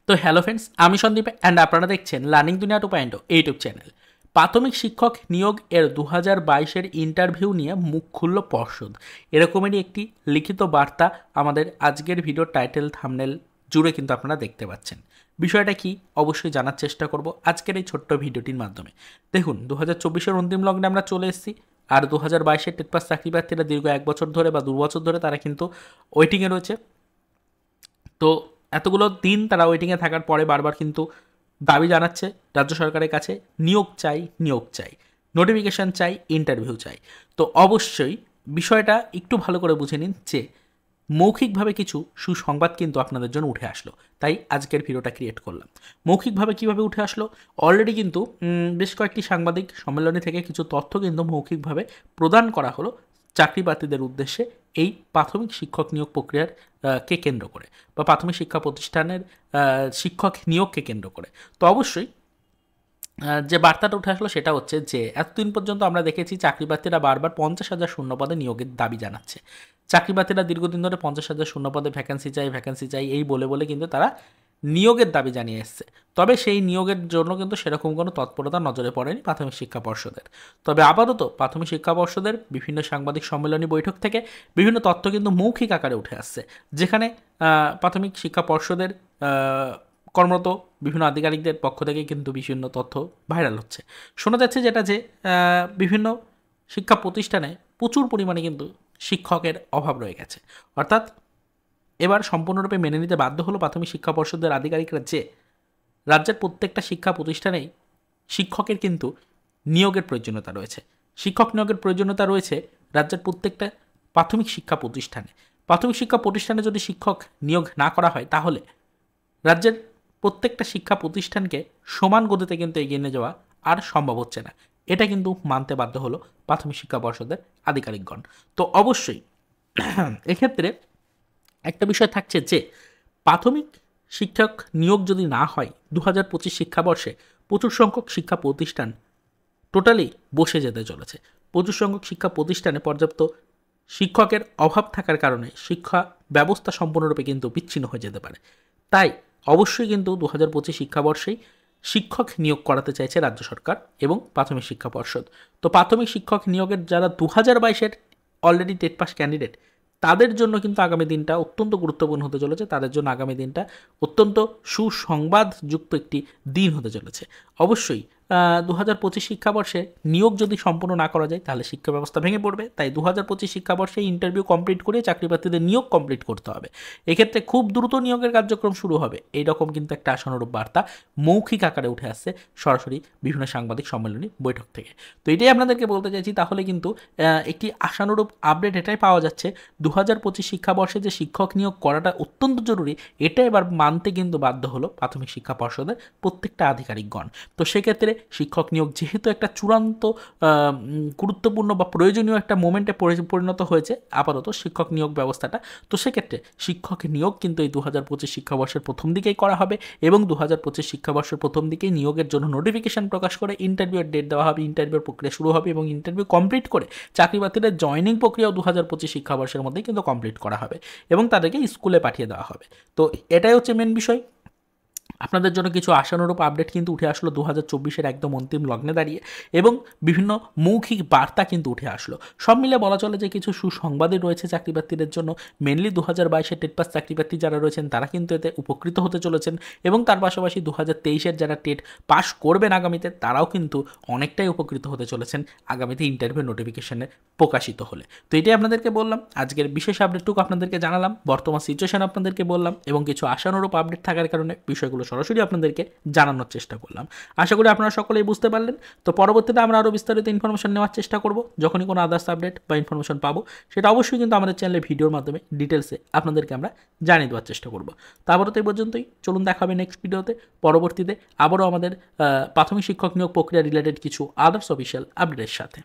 তো hello friends, আমি Sandeep and আপনারা দেখছেন লার্নিং দুনিয়া 2.0 ইউটিউব চ্যানেল। প্রাথমিক শিক্ষক নিয়োগ এর 2022-এর ইন্টারভিউ নিয়ে মুখ খুলল পর্ষদ। এরকমেরই একটি লিখিত বার্তা আমাদের আজকের ভিডিওর টাইটেল থাম্বনেল জুড়ে কিন্তু আপনারা দেখতে পাচ্ছেন। বিষয়টা কি অবশ্যই জানার চেষ্টা করব আজকের এই ছোট্ট ভিডিওটির মাধ্যমে। দেখুন, 2024-এর অন্তিম লগ্নে আমরা চলে এসেছি, আর 2022-এর টেট পাস চাকরি প্রার্থীরা দীর্ঘ 1 বছর ধরে বা 2 বছর ধরে তারা কিন্তু ওয়েটিংয়ে রয়েছে। তো এতগুলো দিন তারা ওয়েটিংয়ে থাকার পরে বারবার কিন্তু দাবি জানাচ্ছে রাজ্য সরকারের কাছে, নিয়োগ চাই, নোটিফিকেশান চাই, ইন্টারভিউ চাই। তো অবশ্যই বিষয়টা একটু ভালো করে বুঝে নিন যে মৌখিকভাবে কিছু সুসংবাদ কিন্তু আপনাদের জন্য উঠে আসলো, তাই আজকের ভিডিওটা ক্রিয়েট করলাম। মৌখিকভাবে কিভাবে উঠে আসলো, অলরেডি কিন্তু বেশ কয়েকটি সাংবাদিক সম্মেলনী থেকে কিছু তথ্য কিন্তু মৌখিকভাবে প্রদান করা হলো চাকরি প্রার্থীদের উদ্দেশ্যে এই প্রাথমিক শিক্ষক নিয়োগ প্রক্রিয়ার কে কেন্দ্র করে বা প্রাথমিক শিক্ষা প্রতিষ্ঠানের শিক্ষক নিয়োগকে কেন্দ্র করে। তো অবশ্যই যে বার্তাটা উঠে আসলো সেটা হচ্ছে যে এতদিন পর্যন্ত আমরা দেখেছি চাকরি প্রার্থীরা বারবার 50,000 শূন্যপদে নিয়োগের দাবি জানাচ্ছে। চাকরি প্রার্থীরা দীর্ঘদিন ধরে 50,000 শূন্যপদে ভ্যাকেন্সি চাই এই বলে বলে কিন্তু তারা নিয়োগের দাবি জানিয়ে এসছে। তবে সেই নিয়োগের জন্য কিন্তু সেরকম কোনো তৎপরতা নজরে পড়েনি প্রাথমিক শিক্ষা পর্ষদের। তবে আপাতত প্রাথমিক শিক্ষা পর্ষদের বিভিন্ন সাংবাদিক সম্মেলনী বৈঠক থেকে বিভিন্ন তথ্য কিন্তু মৌখিক আকারে উঠে আসছে, যেখানে প্রাথমিক শিক্ষা পর্ষদের কর্মরত বিভিন্ন আধিকারিকদের পক্ষ থেকে কিন্তু বিভিন্ন তথ্য ভাইরাল হচ্ছে। শোনা যাচ্ছে যেটা যে বিভিন্ন শিক্ষা প্রতিষ্ঠানে প্রচুর পরিমাণে কিন্তু শিক্ষকের অভাব রয়ে গেছে। অর্থাৎ এবার সম্পূর্ণরূপে মেনে নিতে বাধ্য হলো প্রাথমিক শিক্ষা পর্ষদের আধিকারিকরা যে রাজ্যের প্রত্যেকটা শিক্ষা প্রতিষ্ঠানেই শিক্ষকের কিন্তু নিয়োগের প্রয়োজনীয়তা রয়েছে। শিক্ষক নিয়োগের প্রয়োজনীয়তা রয়েছে রাজ্যের প্রত্যেকটা প্রাথমিক শিক্ষা প্রতিষ্ঠানে। প্রাথমিক শিক্ষা প্রতিষ্ঠানে যদি শিক্ষক নিয়োগ না করা হয়, তাহলে রাজ্যের প্রত্যেকটা শিক্ষা প্রতিষ্ঠানকে সমান গতিতে কিন্তু এগিয়ে নিয়ে যাওয়া আর সম্ভব হচ্ছে না। এটা কিন্তু মানতে বাধ্য হলো প্রাথমিক শিক্ষা পর্ষদের আধিকারিকগণ। তো অবশ্যই এক্ষেত্রে একটা বিষয় থাকছে যে প্রাথমিক শিক্ষক নিয়োগ যদি না হয় 2025 শিক্ষাবর্ষে প্রচুর সংখ্যক শিক্ষা প্রতিষ্ঠান টোটালি বসে যেতে চলেছে। প্রচুর সংখ্যক শিক্ষা প্রতিষ্ঠানে পর্যাপ্ত শিক্ষকের অভাব থাকার কারণে শিক্ষা ব্যবস্থা সম্পূর্ণরূপে কিন্তু বিচ্ছিন্ন হয়ে যেতে পারে। তাই অবশ্যই কিন্তু 2025 শিক্ষাবর্ষেই শিক্ষক নিয়োগ করাতে চাইছে রাজ্য সরকার এবং প্রাথমিক শিক্ষা পর্ষদ। তো প্রাথমিক শিক্ষক নিয়োগের যারা 2022-এর অলরেডি টেট পাস ক্যান্ডিডেট, তাদের জন্য কিন্তু আগামী দিনটা অত্যন্ত গুরুত্বপূর্ণ হতে চলেছে। তাদের জন্য আগামী দিনটা অত্যন্ত সুসংবাদযুক্ত একটি দিন হতে চলেছে। অবশ্যই 2025 শিক্ষাবর্ষে নিয়োগ যদি সম্পূর্ণ না করা যায়, তাহলে শিক্ষা ব্যবস্থা ভেঙে পড়বে। তাই 2025 শিক্ষাবর্ষে ইন্টারভিউ কমপ্লিট করে চাকরি প্রার্থীদের নিয়োগ কমপ্লিট করতে হবে। এক্ষেত্রে খুব দ্রুত নিয়োগের কার্যক্রম শুরু হবে, এইরকম কিন্তু একটা আশানুরূপ বার্তা মৌখিক আকারে উঠে আসছে সরাসরি বিভিন্ন সাংবাদিক সম্মেলনী বৈঠক থেকে। তো এটাই আপনাদেরকে বলতে চাইছি। তাহলে কিন্তু একটি আশানুরূপ আপডেট এটাই পাওয়া যাচ্ছে, 2025 শিক্ষাবর্ষে যে শিক্ষক নিয়োগ করাটা অত্যন্ত জরুরি, এটা এবার মানতে কিন্তু বাধ্য হলো প্রাথমিক শিক্ষা পর্ষদের প্রত্যেকটা আধিকারিকগণ। তো সেক্ষেত্রে শিক্ষক নিয়োগ যেহেতু একটা চূড়ান্ত গুরুত্বপূর্ণ বা প্রয়োজনীয় একটা মোমেন্টে পরিণত হয়েছে আপাতত শিক্ষক নিয়োগ ব্যবস্থাটা, তো সেক্ষেত্রে শিক্ষক নিয়োগ কিন্তু এই 2025 শিক্ষাবর্ষের প্রথম দিকেই করা হবে এবং 2025 শিক্ষাবর্ষের প্রথম দিকেই নিয়োগের জন্য নোটিফিকেশন প্রকাশ করে ইন্টারভিউয়ের ডেট দেওয়া হবে, ইন্টারভিউর প্রক্রিয়া শুরু হবে এবং ইন্টারভিউ কমপ্লিট করে চাকরি প্রার্থীদের জয়নিং প্রক্রিয়াও 2025 শিক্ষাবর্ষের মধ্যেই কিন্তু কমপ্লিট করা হবে এবং তাদেরকে স্কুলে পাঠিয়ে দেওয়া হবে। তো এটাই হচ্ছে মেন বিষয়। আপনাদের জন্য কিছু আশানুরূপ আপডেট কিন্তু উঠে আসলো 2024-এর একদম অন্তিম লগ্নে দাঁড়িয়ে, এবং বিভিন্ন মৌখিক বার্তা কিন্তু উঠে আসলো। সব মিলে বলা চলে যে কিছু সুসংবাদই রয়েছে চাকরি প্রার্থীদের জন্য। মেনলি 2022-এর টেট পাস চাকরি প্রার্থী যারা রয়েছেন তারা কিন্তু এতে উপকৃত হতে চলেছেন, এবং তার পাশাপাশি 2023-এর যারা টেট পাস করবেন আগামীতে, তারাও কিন্তু অনেকটাই উপকৃত হতে চলেছেন আগামীতে ইন্টারভিউ নোটিফিকেশনে প্রকাশিত হলে। তো এটাই আপনাদেরকে বললাম, আজকের বিশেষ আপডেটটুকু আপনাদেরকে জানালাম, বর্তমান সিচুয়েশন আপনাদেরকে বললাম, এবং কিছু আশানুরূপ আপডেট থাকার কারণে বিষয়গুলো সরাসরি আপনাদেরকে জানানোর চেষ্টা করলাম। আশা করি আপনারা সকলেই বুঝতে পারলেন। তো পরবর্তীতে আমরা আরও বিস্তারিত ইনফরমেশন নেওয়ার চেষ্টা করব। যখনই কোনো আদার্স আপডেট বা ইনফরমেশন পাবো, সেটা অবশ্যই কিন্তু আমাদের চ্যানেলে ভিডিওর মাধ্যমে ডিটেলসে আপনাদেরকে আমরা জানিয়ে দেওয়ার চেষ্টা করব। তারপরে তো এই পর্যন্তই, চলুন দেখা হবে নেক্সট ভিডিওতে। পরবর্তীতে আবারও আমাদের প্রাথমিক শিক্ষক নিয়োগ প্রক্রিয়া রিলেটেড কিছু আদার্স অফিসিয়াল আপডেটের সাথে।